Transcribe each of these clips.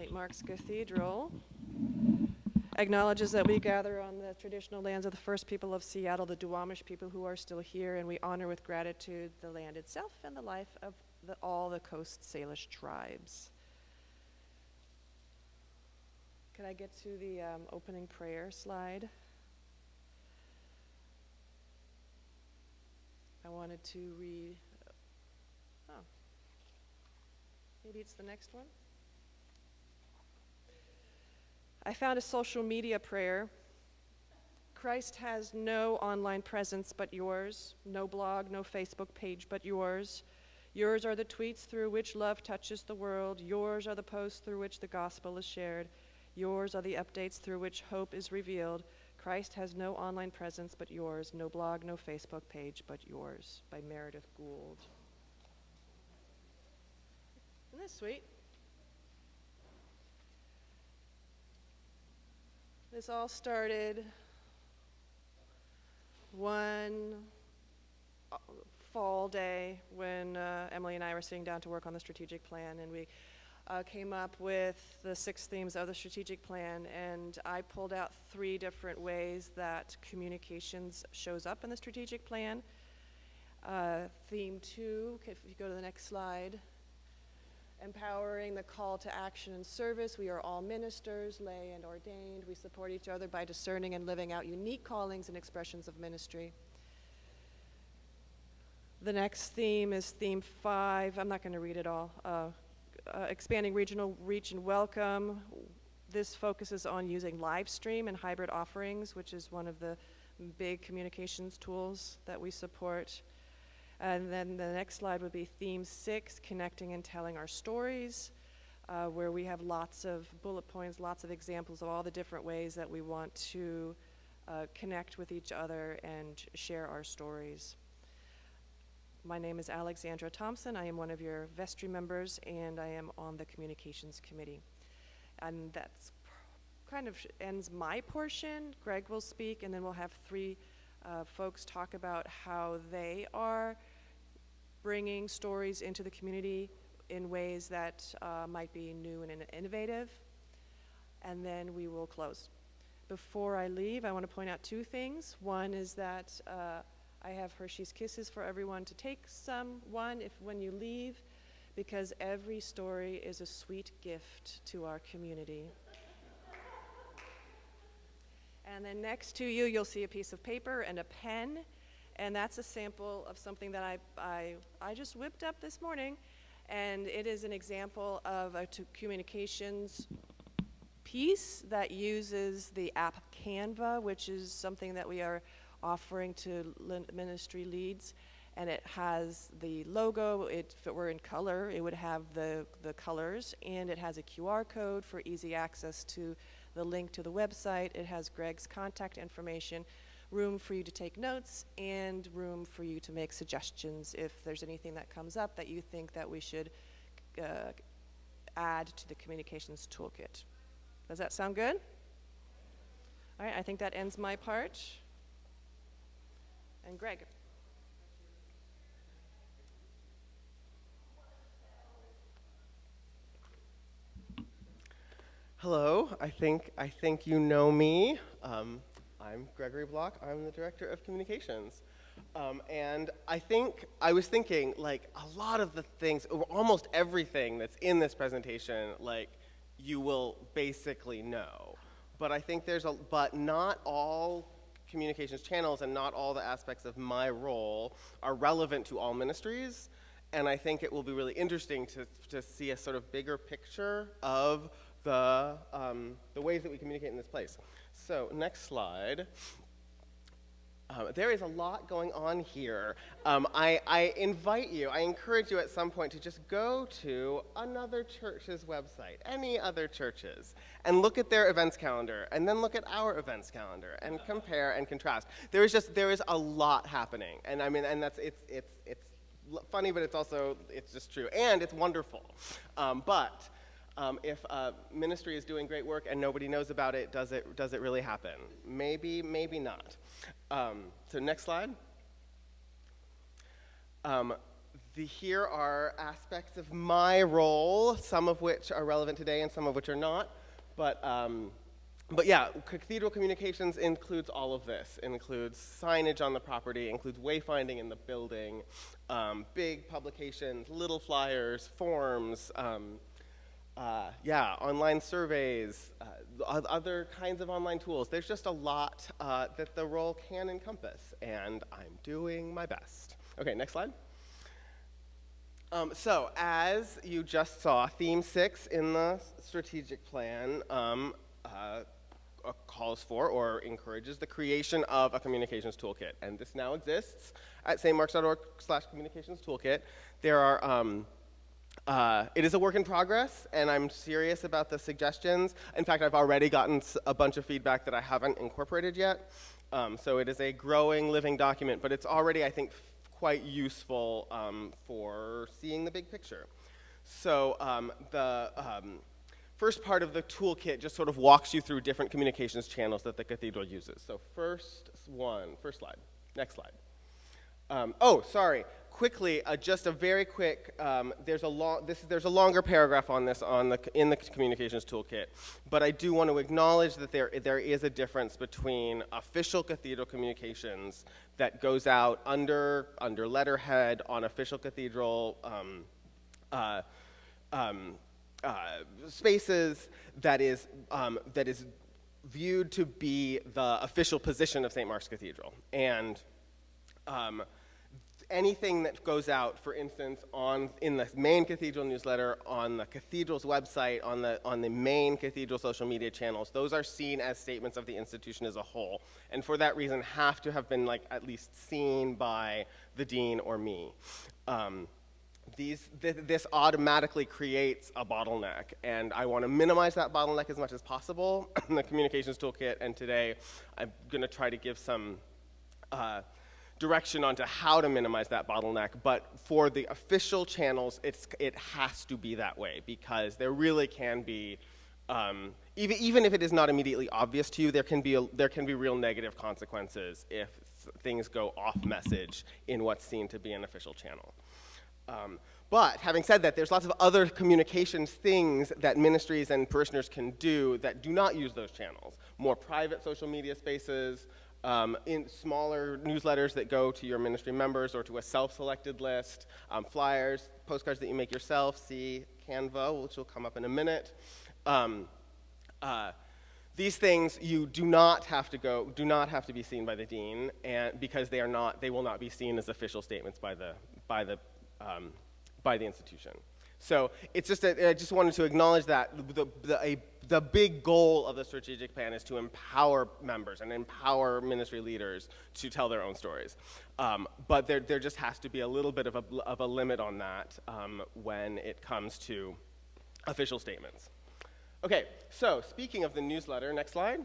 St. Mark's Cathedral acknowledges that we gather on the traditional lands of the first people of Seattle, the Duwamish people who are still here, and we honor with gratitude the land itself and the life of all the Coast Salish tribes. Could I get to the opening prayer slide? I wanted to read, maybe it's the next one. I found a social media prayer. Christ has no online presence but yours, no blog, no Facebook page but yours. Yours are the tweets through which love touches the world. Yours are the posts through which the gospel is shared. Yours are the updates through which hope is revealed. Christ has no online presence but yours, no blog, no Facebook page but yours, by Meredith Gould. Isn't this sweet? This all started one fall day when Emily and I were sitting down to work on the strategic plan, and we came up with the 6 themes of the strategic plan, and I pulled out 3 different ways that communications shows up in the strategic plan. Theme 2, if you go to the next slide, empowering the call to action and service. We are all ministers, lay and ordained. We support each other by discerning and living out unique callings and expressions of ministry. The next theme is theme 5. I'm not going to read it all. Expanding regional reach and welcome. This focuses on using live stream and hybrid offerings, which is one of the big communications tools that we support. And then the next slide would be theme 6, connecting and telling our stories, where we have lots of bullet points, lots of examples of all the different ways that we want to connect with each other and share our stories. My name is Alexandra Thompson. I am one of your vestry members, and I am on the communications committee. And that's kind of ends my portion. Greg will speak, and then we'll have 3 folks talk about how they are bringing stories into the community in ways that might be new and innovative. And then we will close. Before I leave, I want to point out 2 things. One is that I have Hershey's Kisses for everyone to take one when you leave, because every story is a sweet gift to our community. And then next to you, you'll see a piece of paper and a pen, and that's a sample of something that I just whipped up this morning, and it is an example of a communications piece that uses the app Canva, which is something that we are offering to ministry leads, and it has the logo. If it were in color, it would have the colors, and it has a QR code for easy access to the link to the website. It has Greg's contact information, room for you to take notes, and room for you to make suggestions if there's anything that comes up that you think that we should add to the communications toolkit. Does that sound good? All right, I think that ends my part. And Greg. Hello, I think you know me. I'm Gregory Block. I'm the Director of Communications. And I was thinking, like, a lot of the things, or almost everything that's in this presentation, like, you will basically know. But I think but not all communications channels and not all the aspects of my role are relevant to all ministries. And I think it will be really interesting to see a sort of bigger picture of the ways that we communicate in this place. So next slide. There is a lot going on here. I invite you, I encourage you at some point to just go to another church's website, any other churches, and look at their events calendar, and then look at our events calendar, and compare and contrast. There is a lot happening, and I mean, and it's funny, but it's just true, and it's wonderful. If a ministry is doing great work and nobody knows about it, does it really happen? Maybe, maybe not. So next slide. Here are aspects of my role, some of which are relevant today and some of which are not. But yeah, Cathedral Communications includes all of this. It includes signage on the property, includes wayfinding in the building, big publications, little flyers, forms, online surveys, other kinds of online tools. There's just a lot that the role can encompass, and I'm doing my best. Okay, next slide. So, as you just saw, theme 6 in the strategic plan calls for or encourages the creation of a communications toolkit. And this now exists at stmarks.org/communications toolkit. There are, it is a work in progress, and I'm serious about the suggestions. In fact, I've already gotten a bunch of feedback that I haven't incorporated yet. So it is a growing, living document, but it's already, I think, quite useful for seeing the big picture. So the first part of the toolkit just sort of walks you through different communications channels that the cathedral uses. So first slide, next slide. Quickly, just a very quick, there's a longer paragraph on this in the communications toolkit, but I do want to acknowledge that there is a difference between official cathedral communications that goes out under letterhead on official cathedral spaces that is viewed to be the official position of St. Mark's Cathedral. And anything that goes out, for instance, in the main cathedral newsletter, on the cathedral's website, on the main cathedral social media channels, those are seen as statements of the institution as a whole, and for that reason have to have been at least seen by the dean or me. This automatically creates a bottleneck, and I want to minimize that bottleneck as much as possible in the communications toolkit, and today I'm going to try to give some direction onto how to minimize that bottleneck, but for the official channels, it has to be that way, because there really can be, even if it is not immediately obvious to you, there can be real negative consequences if things go off message in what's seen to be an official channel. But having said that, there's lots of other communications things that ministries and parishioners can do that do not use those channels. More private social media spaces, in smaller newsletters that go to your ministry members or to a self-selected list, flyers, postcards that you make yourself, see Canva, which will come up in a minute. These things you do not have to be seen by the dean, and because they will not be seen as official statements by the institution. So it's just I just wanted to acknowledge that the big goal of the strategic plan is to empower members and empower ministry leaders to tell their own stories. But there just has to be a little bit of a limit on that when it comes to official statements. Okay, so speaking of the newsletter, next slide.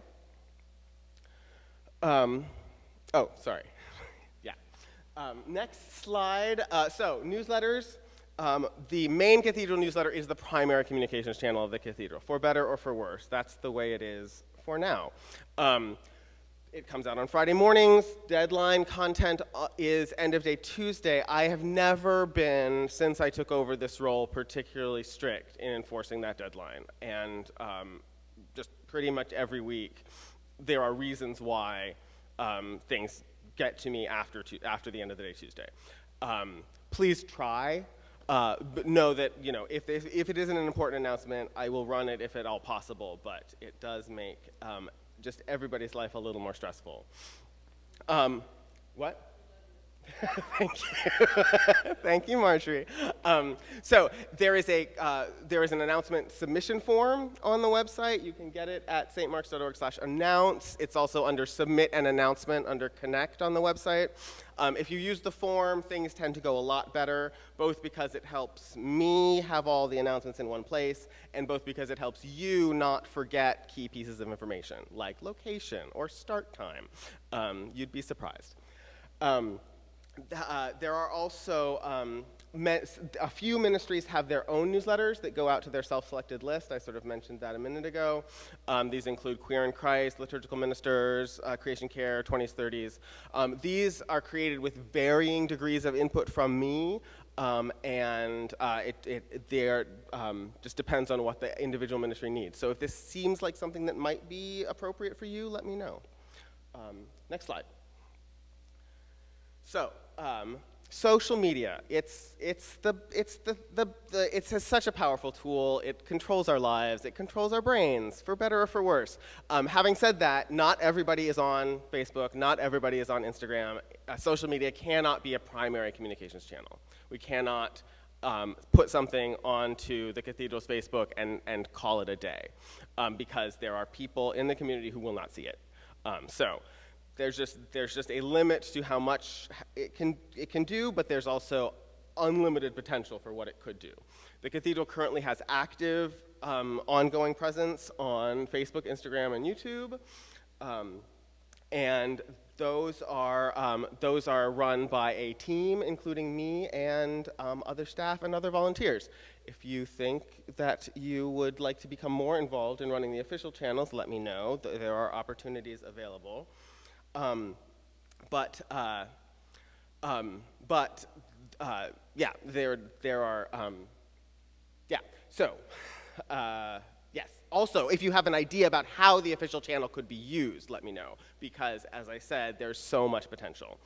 Sorry. Yeah. Next slide. So newsletters. The main cathedral newsletter is the primary communications channel of the cathedral, for better or for worse. That's the way it is for now. It comes out on Friday mornings. Deadline content is end of day Tuesday. I have never been, since I took over this role, particularly strict in enforcing that deadline. And just pretty much every week, there are reasons why things get to me after the end of the day Tuesday. Please try. But know that, if it isn't an important announcement, I will run it if at all possible, but it does make just everybody's life a little more stressful. What? Thank you. Thank you, Marjorie. So there is an announcement submission form on the website. You can get it at stmarks.org/announce. It's also under Submit an Announcement under Connect on the website. If you use the form, things tend to go a lot better, both because it helps me have all the announcements in one place, and both because it helps you not forget key pieces of information, like location or start time. You'd be surprised. There are also a few ministries have their own newsletters that go out to their self-selected list. I sort of mentioned that a minute ago. These include Queer in Christ, Liturgical Ministers, Creation Care, 20s, 30s. These are created with varying degrees of input from me, just depends on what the individual ministry needs. So if this seems like something that might be appropriate for you, let me know. Next slide. So, social media, it's such a powerful tool. It controls our lives. It controls our brains, for better or for worse. Having said that, not everybody is on Facebook. Not everybody is on Instagram. Social media cannot be a primary communications channel. We cannot put something onto the Cathedral's Facebook and call it a day, because there are people in the community who will not see it. So there's just a limit to how much it can do, but there's also unlimited potential for what it could do. The Cathedral currently has active, ongoing presence on Facebook, Instagram, and YouTube, and those are run by a team, including me and other staff and other volunteers. If you think that you would like to become more involved in running the official channels, let me know. There are opportunities available. Yes. Also, if you have an idea about how the official channel could be used, let me know, because, as I said, there's so much potential.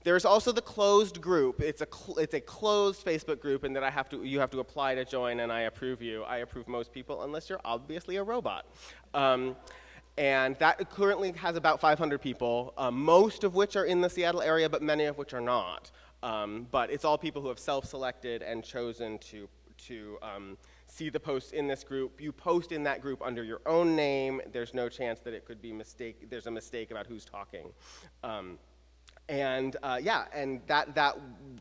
There's also the closed group. It's a closed Facebook group, and that you have to apply to join, and I approve you. I approve most people, unless you're obviously a robot. And that currently has about 500 people, most of which are in the Seattle area, but many of which are not. But it's all people who have self-selected and chosen to see the posts in this group. You post in that group under your own name. There's no chance that it could be there's a mistake about who's talking. And that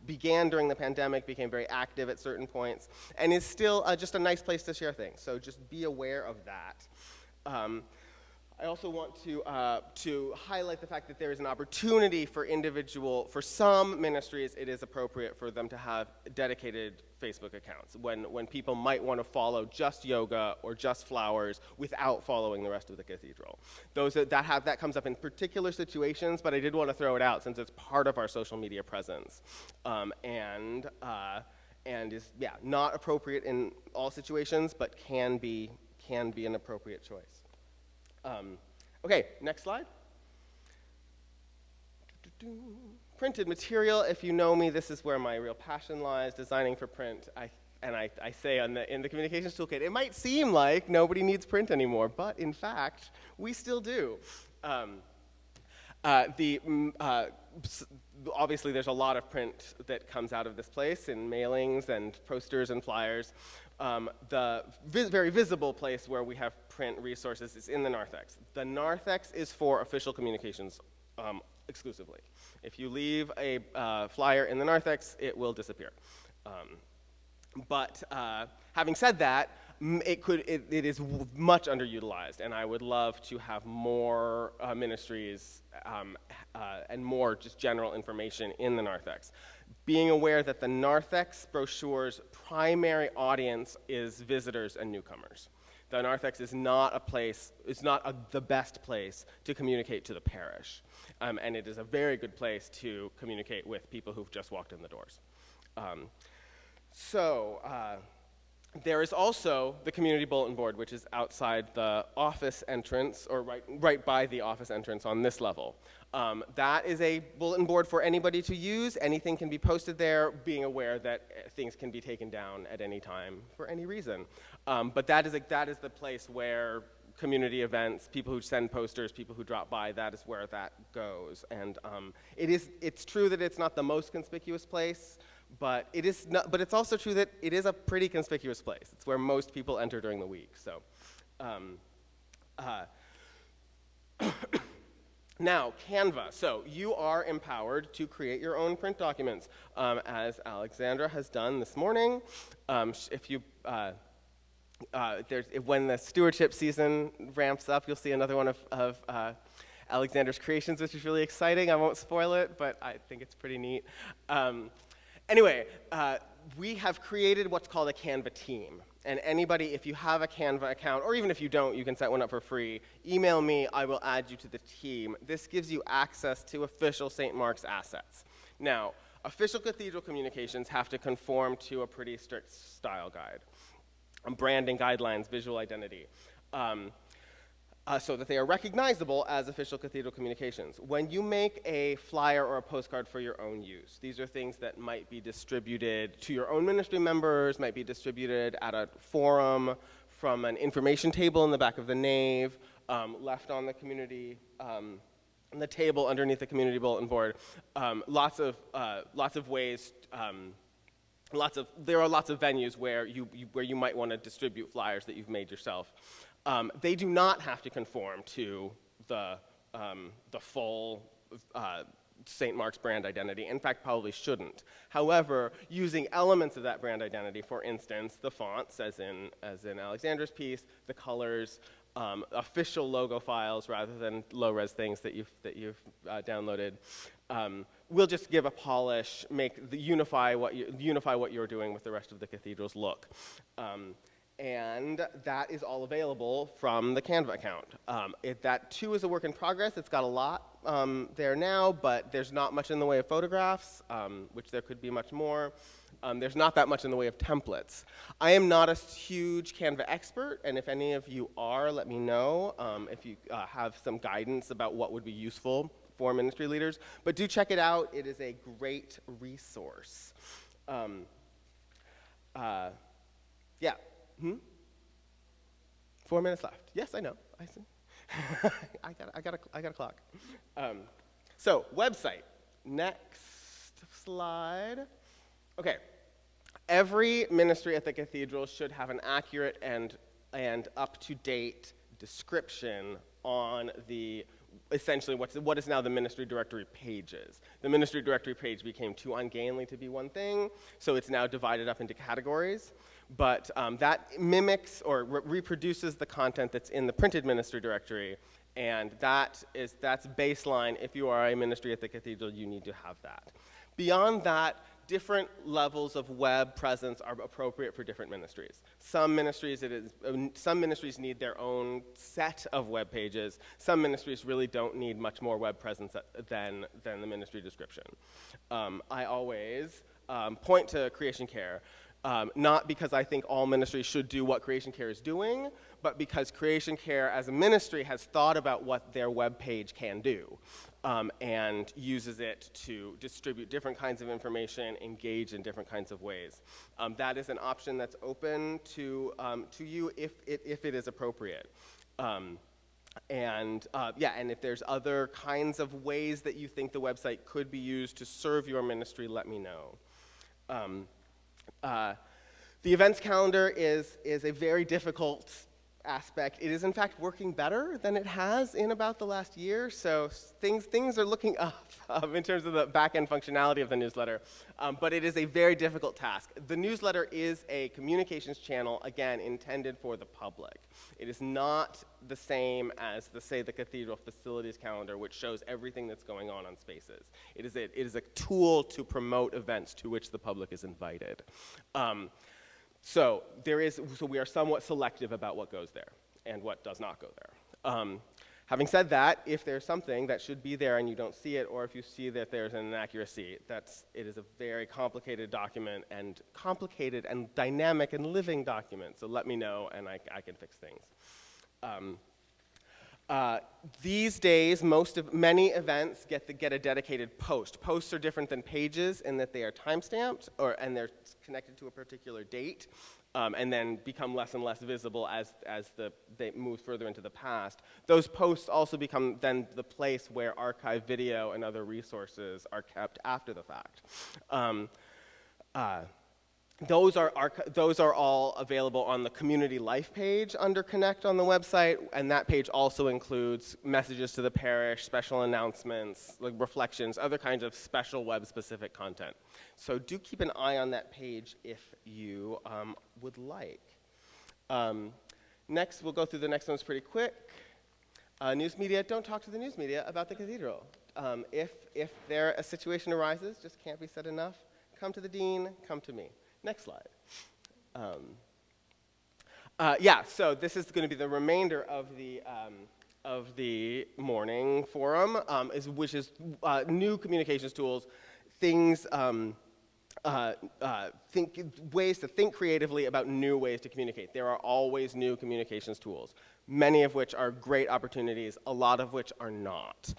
began during the pandemic, became very active at certain points, and is still just a nice place to share things. So just be aware of that. I also want to highlight the fact that there is an opportunity for some ministries, it is appropriate for them to have dedicated Facebook accounts when people might want to follow just yoga or just flowers without following the rest of the Cathedral. That comes up in particular situations, but I did want to throw it out since it's part of our social media presence, and is not appropriate in all situations, but can be an appropriate choice. Okay, next slide. Printed material, if you know me, this is where my real passion lies, designing for print. I say in the communications toolkit, it might seem like nobody needs print anymore, but in fact, we still do. Obviously, there's a lot of print that comes out of this place in mailings and posters and flyers. The very visible place where we have print resources is in the narthex. The narthex is for official communications exclusively. If you leave a flyer in the narthex, it will disappear. But having said that, it is much underutilized, and I would love to have more ministries and more just general information in the narthex. Being aware that the narthex brochure's primary audience is visitors and newcomers. The narthex is not the best place to communicate to the parish, and it is a very good place to communicate with people who've just walked in the doors. There is also the community bulletin board, which is outside the office entrance, or right by the office entrance on this level. That is a bulletin board for anybody to use. Anything can be posted there, being aware that things can be taken down at any time for any reason. But that is the place where community events, people who send posters, people who drop by, that is where that goes. And it's true that it's not the most conspicuous place, but it's also true that it is a pretty conspicuous place. It's where most people enter during the week. So, now, Canva. So you are empowered to create your own print documents, as Alexandra has done this morning. When the stewardship season ramps up, you'll see another one of Alexandra's creations, which is really exciting. I won't spoil it, but I think it's pretty neat. Anyway, we have created what's called a Canva team. And anybody, if you have a Canva account, or even if you don't, you can set one up for free. Email me, I will add you to the team. This gives you access to official St. Mark's assets. Now, Official cathedral communications have to conform to a pretty strict style guide, branding guidelines, visual identity, so that they are recognizable as official cathedral communications. When you make a flyer or a postcard for your own use, these are things that might be distributed to your own ministry members, might be distributed at a forum, from an information table in the back of the nave, left on the community, on the table underneath the community bulletin board. Lots of ways. There are lots of venues where you might want to distribute flyers that you've made yourself. They do not have to conform to the full St. Mark's brand identity. In fact, probably shouldn't. However, using elements of that brand identity, for instance, the fonts, as in Alexandra's piece, the colors, official logo files rather than low-res things that you've downloaded, will just give a polish, unify what you're doing with the rest of the cathedral's look. And that is all available from the Canva account. That too is a work in progress. It's got a lot there now, but there's not much in the way of photographs, which there could be much more. There's not that much in the way of templates. I am not a huge Canva expert, and if any of you are, let me know if you have some guidance about what would be useful for ministry leaders. But do check it out. It is a great resource. Yeah. 4 minutes left. Yes, I know. I see. I got a clock. So website. Next slide. Okay. Every ministry at the cathedral should have an accurate and up-to-date description on the essentially what is now the ministry directory pages. The ministry directory page became too ungainly to be one thing, so it's now divided up into categories. But that mimics or reproduces the content that's in the printed ministry directory, and that's baseline. If you are a ministry at the cathedral, you need to have that. Beyond that, different levels of web presence are appropriate for different ministries. Some ministries need their own set of web pages. Some ministries really don't need much more web presence than the ministry description. I always point to Creation Care. Not because I think all ministries should do what Creation Care is doing, but because Creation Care as a ministry has thought about what their web page can do, and uses it to distribute different kinds of information, engage in different kinds of ways. That is an option that's open to you if it is appropriate. And if there's other kinds of ways that you think the website could be used to serve your ministry, let me know. The events calendar is a very difficult aspect. It is in fact working better than it has in about the last year, so things are looking up in terms of the back-end functionality of the newsletter, but it is a very difficult task. The newsletter is a communications channel, again, intended for the public. It is not the same as, say, the cathedral facilities calendar, which shows everything that's going on spaces. It is a tool to promote events to which the public is invited. So we are somewhat selective about what goes there and what does not go there. Having said that, if there's something that should be there and you don't see it, or if you see that there's an inaccuracy, it is a very complicated document and dynamic and living document. So let me know and I can fix things. These days, many events get a dedicated post. Posts are different than pages in that they are time-stamped, and they're connected to a particular date, and then become less and less visible as they move further into the past. Those posts also become then the place where archived video and other resources are kept after the fact. Those are all available on the community life page under Connect on the website, and that page also includes messages to the parish, special announcements, like reflections, other kinds of special web-specific content. So do keep an eye on that page if you would like. Next, we'll go through the next ones pretty quick. News media, don't talk to the news media about the cathedral. If a situation arises, just can't be said enough, come to the dean, come to me. Next slide. So this is going to be the remainder of the morning forum, which is new communications tools, things, ways to think creatively about new ways to communicate. There are always new communications tools, many of which are great opportunities, a lot of which are not.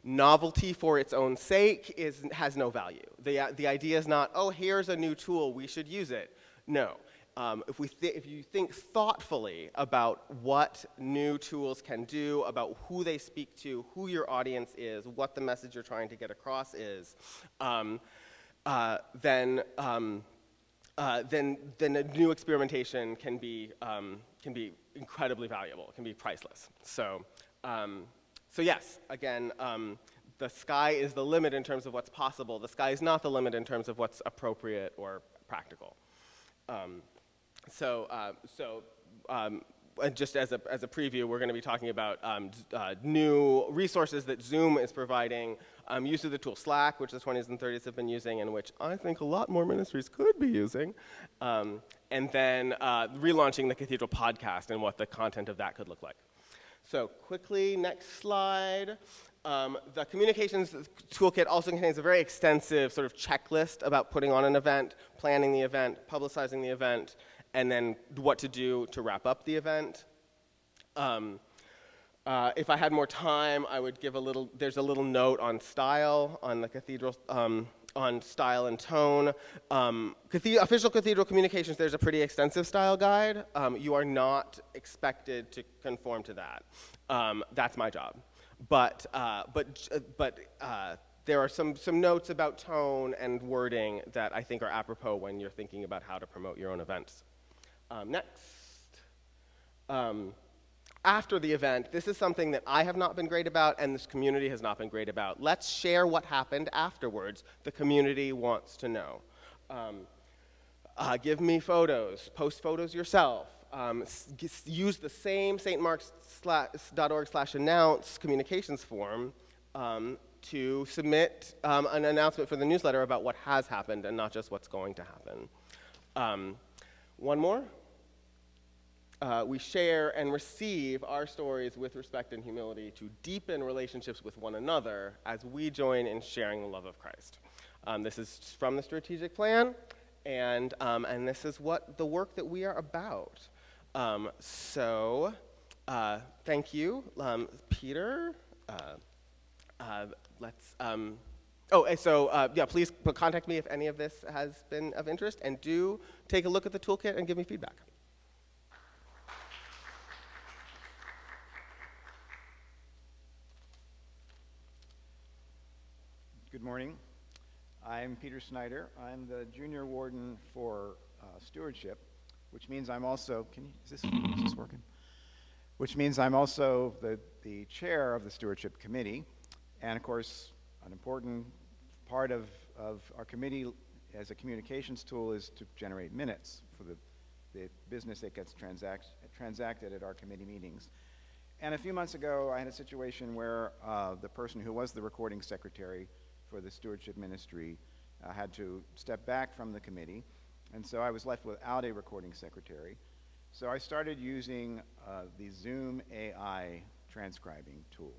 Novelty for its own sake has no value. The idea is not, oh, here's a new tool, we should use it. No. If you think thoughtfully about what new tools can do, about who they speak to, who your audience is, what the message you're trying to get across is, then a new experimentation can be incredibly valuable, can be priceless. So yes, again, the sky is the limit in terms of what's possible. The sky is not the limit in terms of what's appropriate or practical. And just as a preview, we're going to be talking about new resources that Zoom is providing, use of the tool Slack, which the 20s and 30s have been using, and which I think a lot more ministries could be using, and then relaunching the Cathedral podcast and what the content of that could look like. So quickly, next slide. The communications toolkit also contains a very extensive sort of checklist about putting on an event, planning the event, publicizing the event, and then what to do to wrap up the event. If I had more time, I would give there's a little note on style, on the Cathedral, on style and tone. Official Cathedral communications, there's a pretty extensive style guide. You are not expected to conform to that. That's my job. But there are some notes about tone and wording that I think are apropos when you're thinking about how to promote your own events. Next. After the event, this is something that I have not been great about and this community has not been great about. Let's share what happened afterwards. The community wants to know. Give me photos. Post photos yourself. Use the same stmarks.org/announce communications form to submit an announcement for the newsletter about what has happened and not just what's going to happen. One more. We share and receive our stories with respect and humility to deepen relationships with one another as we join in sharing the love of Christ. This is from the strategic plan, and this is what the work that we are about. Thank you, Peter. Please contact me if any of this has been of interest, and do take a look at the toolkit and give me feedback. Good morning. I'm Peter Snyder. I'm the junior warden for stewardship, which means I'm also, is this working? Which means I'm also the chair of the stewardship committee. And of course, an important part of our committee as a communications tool is to generate minutes for the business that gets transacted at our committee meetings. And a few months ago, I had a situation where the person who was the recording secretary for the stewardship ministry had to step back from the committee, and so I was left without a recording secretary. So I started using the Zoom AI transcribing tool.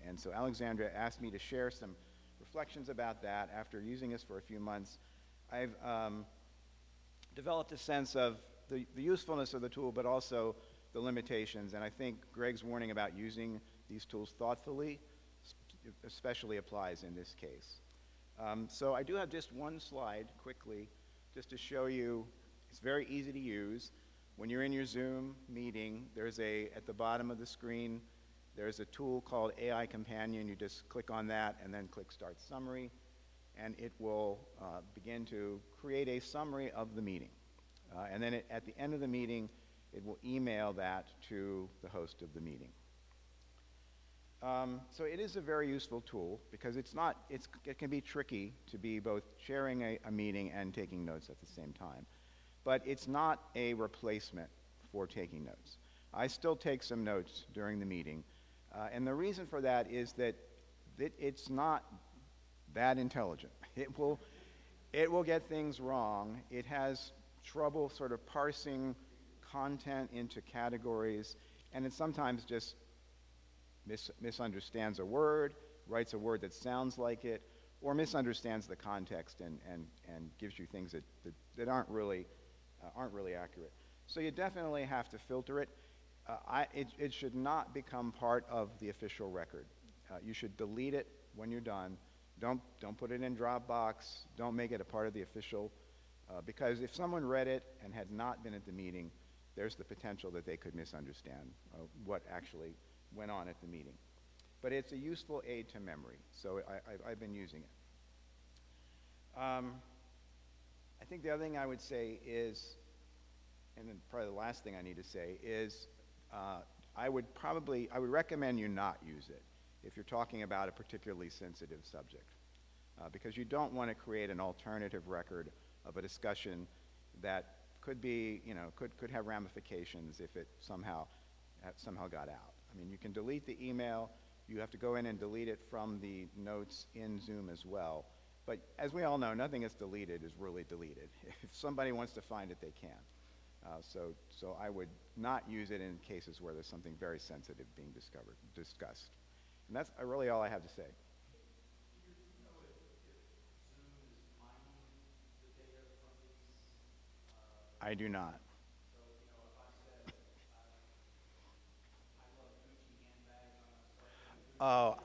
And so Alexandra asked me to share some reflections about that. After using this for a few months, I've developed a sense of the usefulness of the tool, but also the limitations. And I think Greg's warning about using these tools thoughtfully especially applies in this case. So I do have just one slide quickly just to show you. It's very easy to use. When you're in your Zoom meeting, at the bottom of the screen, there's a tool called AI Companion. You just click on that and then click Start Summary, and it will begin to create a summary of the meeting. And then at the end of the meeting, it will email that to the host of the meeting. So it is a very useful tool because it can be tricky to be both sharing a meeting and taking notes at the same time. But it's not a replacement for taking notes. I still take some notes during the meeting. And the reason for that is that it's not that intelligent. It will get things wrong. It has trouble sort of parsing content into categories, and it sometimes just misunderstands a word, writes a word that sounds like it, or misunderstands the context and gives you things that aren't really accurate. So you definitely have to filter it. It should not become part of the official record. You should delete it when you're done. Don't put it in Dropbox. Don't make it a part of the official, because if someone read it and had not been at the meeting, there's the potential that they could misunderstand what actually went on at the meeting. But it's a useful aid to memory, so I've been using it. I think the other thing I would say is, and then probably the last thing I need to say is, I would recommend you not use it if you're talking about a particularly sensitive subject, because you don't want to create an alternative record of a discussion that could be, could have ramifications if it somehow got out. I mean, you can delete the email. You have to go in and delete it from the notes in Zoom as well. But as we all know, nothing that's deleted is really deleted. If somebody wants to find it, they can. So I would not use it in cases where there's something very sensitive being discussed. And that's really all I have to say. I do not. Oh,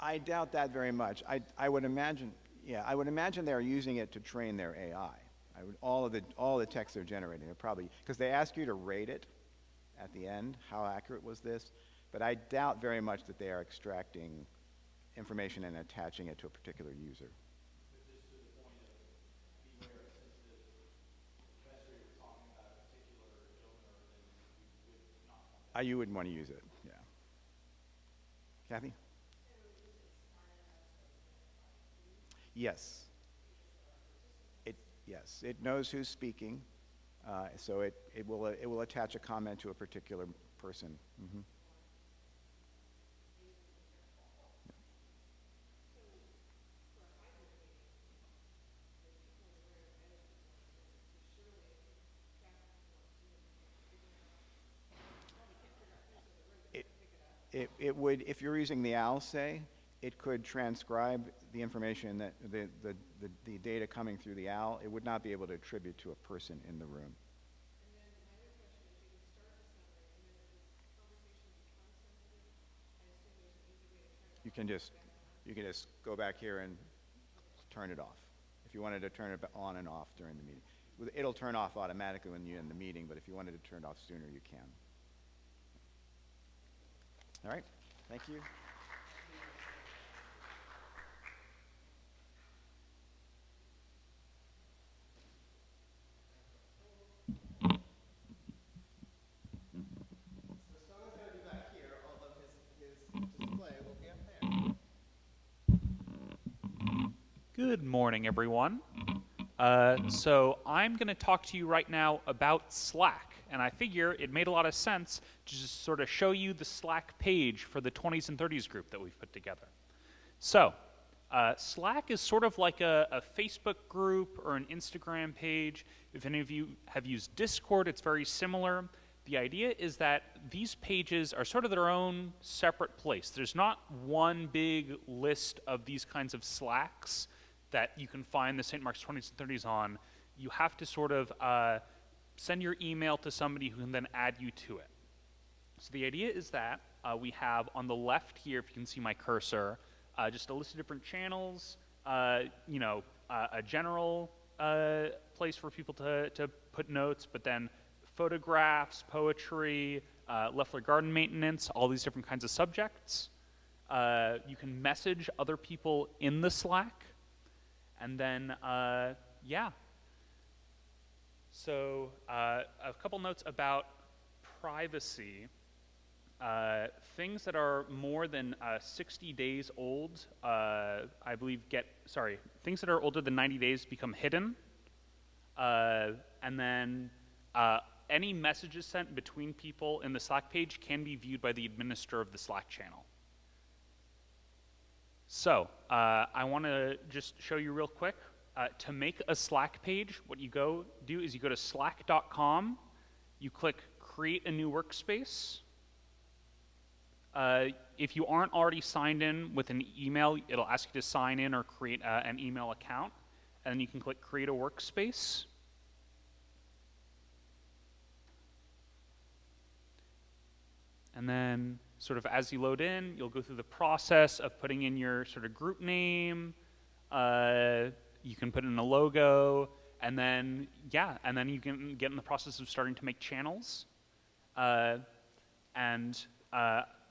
I doubt that very much. I would imagine, I would imagine they're using it to train their AI. All the text they're generating, they're probably, because they ask you to rate it at the end, how accurate was this? But I doubt very much that they are extracting information and attaching it to a particular user. You wouldn't want to use it, yeah. Kathy? Yes. Yes, it knows who's speaking, so it will attach a comment to a particular person. Mm-hmm. It would, if you're using the OWL, say, it could transcribe the information that the data coming through the OWL. It would not be able to attribute to a person in the room. You can just go back here and turn it off. If you wanted to turn it on and off during the meeting. It'll turn off automatically when you're in the meeting, but if you wanted to turn it off sooner, you can. All right, thank you. So someone's going to be back here, although his display will be up there. Good morning, everyone. So I'm going to talk to you right now about Slack, and I figure it made a lot of sense to just sort of show you the Slack page for the 20s and 30s group that we've put together. So Slack is sort of like a Facebook group or an Instagram page. If any of you have used Discord, it's very similar. The idea is that these pages are sort of their own separate place. There's not one big list of these kinds of Slacks that you can find the St. Mark's 20s and 30s on. You have to sort of send your email to somebody who can then add you to it. So the idea is that we have on the left here, if you can see my cursor, just a list of different channels, a general place for people to put notes, but then photographs, poetry, Leffler garden maintenance, all these different kinds of subjects. You can message other people in the Slack. And then, So a couple notes about privacy. Things that are more than 60 days old, I believe things that are older than 90 days become hidden. And then any messages sent between people in the Slack page can be viewed by the administrator of the Slack channel. So I want to just show you real quick. To make a Slack page, what you do is you go to slack.com, you click Create a New Workspace, If you aren't already signed in with an email, it'll ask you to sign in or create an email account, and then you can click Create a Workspace. And then sort of as you load in, you'll go through the process of putting in your sort of group name. You can put in a logo, and then, yeah, and then you can get in the process of starting to make channels. I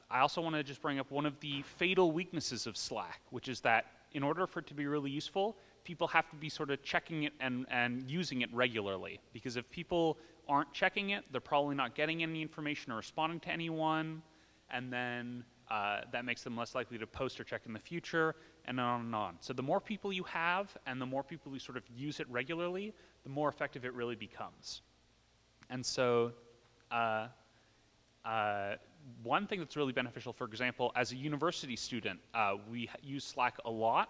also want to just bring up one of the fatal weaknesses of Slack, which is that in order for it to be really useful, people have to be sort of checking it and using it regularly. Because if people aren't checking it, they're probably not getting any information or responding to anyone, and then that makes them less likely to post or check in the future, and on and on. So the more people you have, and the more people who sort of use it regularly, the more effective it really becomes. And so one thing that's really beneficial, for example, as a university student, we use Slack a lot.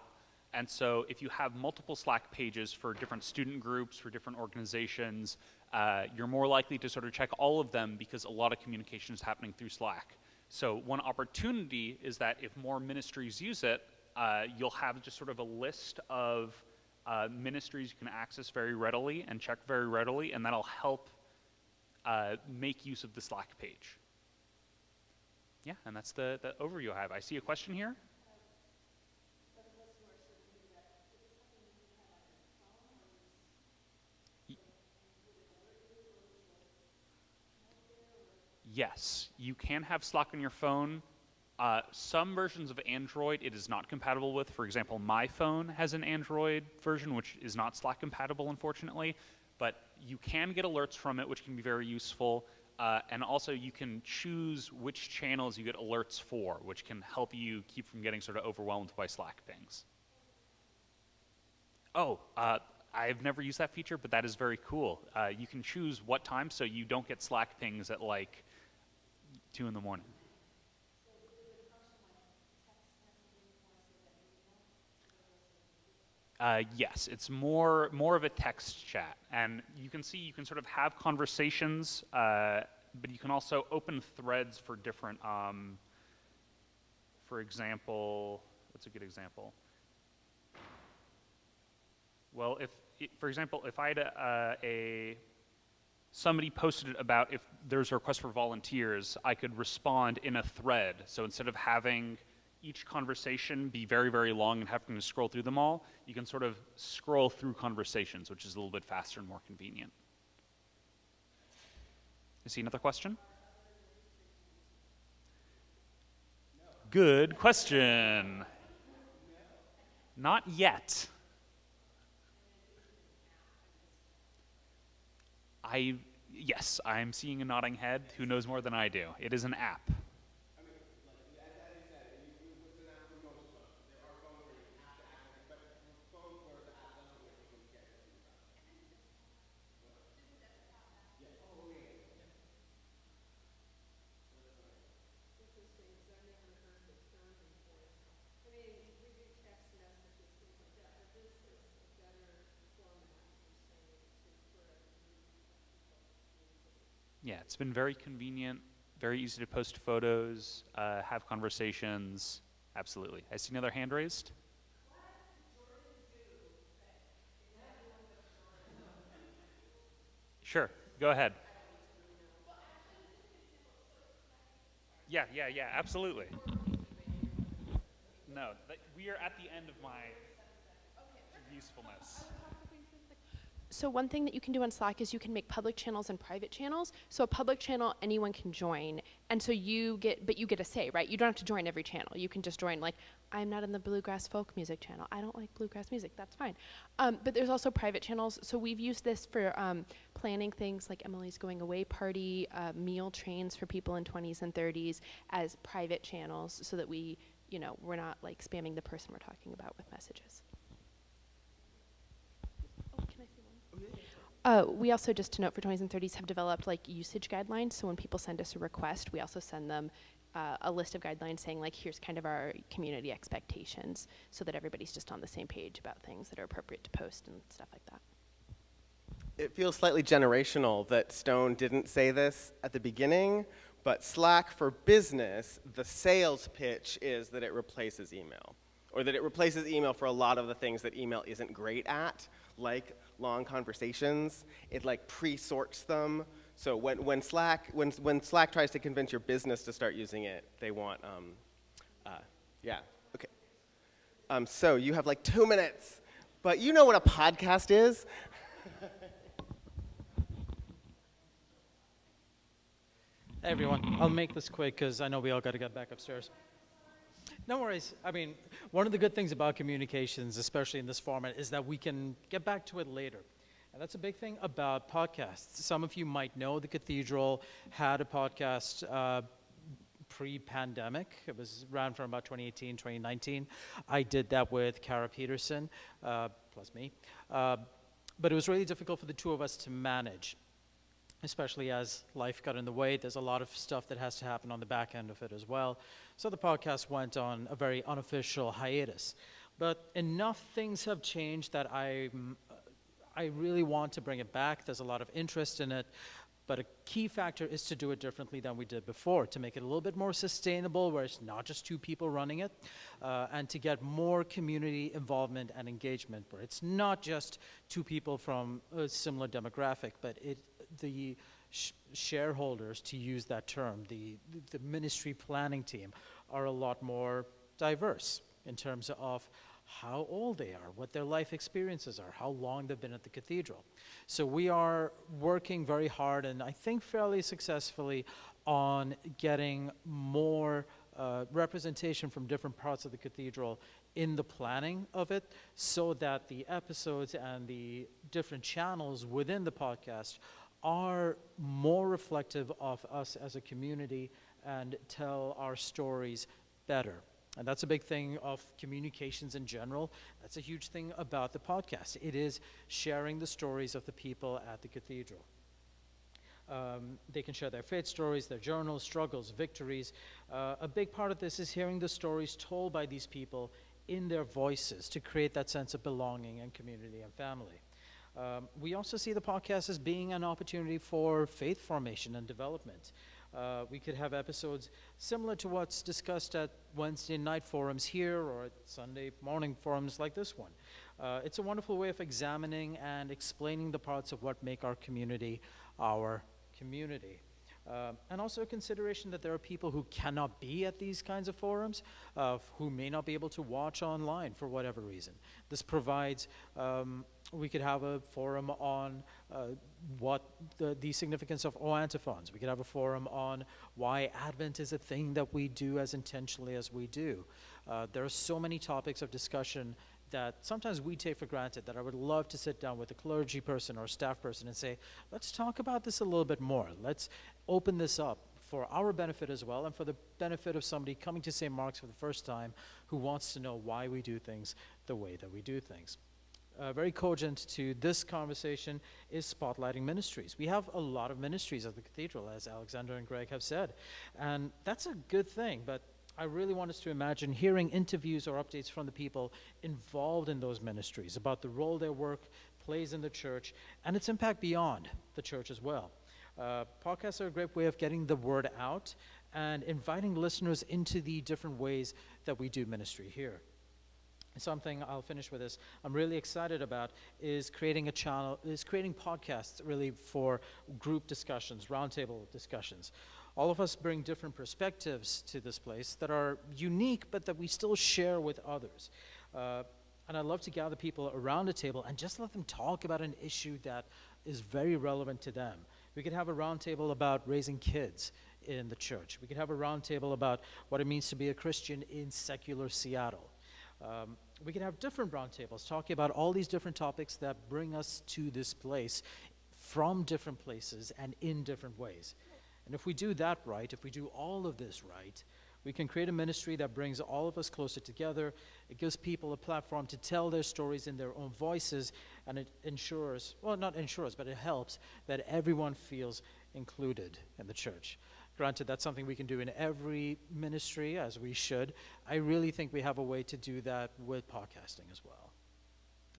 And so if you have multiple Slack pages for different student groups, for different organizations, you're more likely to sort of check all of them because a lot of communication is happening through Slack. So one opportunity is that if more ministries use it, you'll have just sort of a list of ministries you can access very readily and check very readily, and that'll help make use of the Slack page. Yeah, and that's the overview I have. I see a question here. Yes, you can have Slack on your phone. Some versions of Android it is not compatible with. For example, my phone has an Android version, which is not Slack compatible, unfortunately. But you can get alerts from it, which can be very useful. And also, you can choose which channels you get alerts for, which can help you keep from getting sort of overwhelmed by Slack pings. Oh, I've never used that feature, but that is very cool. You can choose what time so you don't get Slack pings at like 2 in the morning. Yes, it's more of a text chat, and you can see you can sort of have conversations, but you can also open threads for different. For example, what's a good example? Well, for example, if I had somebody posted about if there's a request for volunteers, I could respond in a thread. So instead of having each conversation be very, very long and having to scroll through them all, you can sort of scroll through conversations, which is a little bit faster and more convenient. I see another question? Good question. Not yet. Yes, I'm seeing a nodding head. Who knows more than I do? It is an app. Yeah, it's been very convenient, very easy to post photos, have conversations. Absolutely. I see another hand raised. Sure, go ahead. Yeah, absolutely. No, we are at the end of my usefulness. So one thing that you can do on Slack is you can make public channels and private channels. So a public channel, anyone can join. And so you get a say, right? You don't have to join every channel. You can just join, like, I'm not in the bluegrass folk music channel. I don't like bluegrass music. That's fine. But there's also private channels. So we've used this for planning things like Emily's going away party, meal trains for people in 20s and 30s as private channels so that we're not like spamming the person we're talking about with messages. We also, just to note, for 20s and 30s have developed like usage guidelines. So when people send us a request, we also send them a list of guidelines saying like, here's kind of our community expectations so that everybody's just on the same page about things that are appropriate to post and stuff like that. It feels slightly generational that Stone didn't say this at the beginning, But Slack for Business, the sales pitch is that it replaces email, or that it replaces email for a lot of the things that email isn't great at, like long conversations. It like pre-sorts them. So when Slack tries to convince your business to start using it, they want, yeah, okay. So you have like 2 minutes, but you know what a podcast is? Hey everyone, I'll make this quick because I know we all got to get back upstairs. No worries. I mean, one of the good things about communications, especially in this format, is that we can get back to it later. And that's a big thing about podcasts. Some of you might know the Cathedral had a podcast pre-pandemic. It was around from about 2018, 2019. I did that with Kara Peterson, plus me. But it was really difficult for the two of us to manage, especially as life got in the way. There's a lot of stuff that has to happen on the back end of it as well. So the podcast went on a very unofficial hiatus. But enough things have changed that I really want to bring it back. There's a lot of interest in it. But a key factor is to do it differently than we did before, to make it a little bit more sustainable, where it's not just two people running it, and to get more community involvement and engagement, where it's not just two people from a similar demographic, but the shareholders, to use that term, the ministry planning team, are a lot more diverse in terms of how old they are, what their life experiences are, how long they've been at the Cathedral. So we are working very hard, and I think fairly successfully, on getting more representation from different parts of the Cathedral in the planning of it, so that the episodes and the different channels within the podcast are more reflective of us as a community and tell our stories better. And that's a big thing of communications in general. That's a huge thing about the podcast. It is sharing the stories of the people at the Cathedral. They can share their faith stories, their journals, struggles, victories. A big part of this is hearing the stories told by these people in their voices to create that sense of belonging and community and family. We also see the podcast as being an opportunity for faith formation and development. We could have episodes similar to what's discussed at Wednesday night forums here or at Sunday morning forums like this one. It's a wonderful way of examining and explaining the parts of what make our community our community. And also a consideration that there are people who cannot be at these kinds of forums, who may not be able to watch online for whatever reason. This provides, we could have a forum on what the significance of antiphons. We could have a forum on why Advent is a thing that we do as intentionally as we do. There are so many topics of discussion that sometimes we take for granted, that I would love to sit down with a clergy person or a staff person and say, let's talk about this a little bit more. Let's open this up for our benefit as well, and for the benefit of somebody coming to St. Mark's for the first time who wants to know why we do things the way that we do things. Very cogent to this conversation is spotlighting ministries. We have a lot of ministries at the Cathedral, as Alexander and Greg have said, and that's a good thing, but I really want us to imagine hearing interviews or updates from the people involved in those ministries about the role their work plays in the church and its impact beyond the church as well. Podcasts are a great way of getting the word out and inviting listeners into the different ways that we do ministry here. Something, I'll finish with this, I'm really excited about is creating podcasts really for group discussions, roundtable discussions. All of us bring different perspectives to this place that are unique, but that we still share with others. And I'd love to gather people around a table and just let them talk about an issue that is very relevant to them. We could have a roundtable about raising kids in the church. We could have a roundtable about what it means to be a Christian in secular Seattle. We could have different roundtables talking about all these different topics that bring us to this place from different places and in different ways. And if we do that right, if we do all of this right, we can create a ministry that brings all of us closer together. It gives people a platform to tell their stories in their own voices, and it ensures, well, not ensures, but it helps that everyone feels included in the church. Granted, that's something we can do in every ministry, as we should. I really think we have a way to do that with podcasting as well.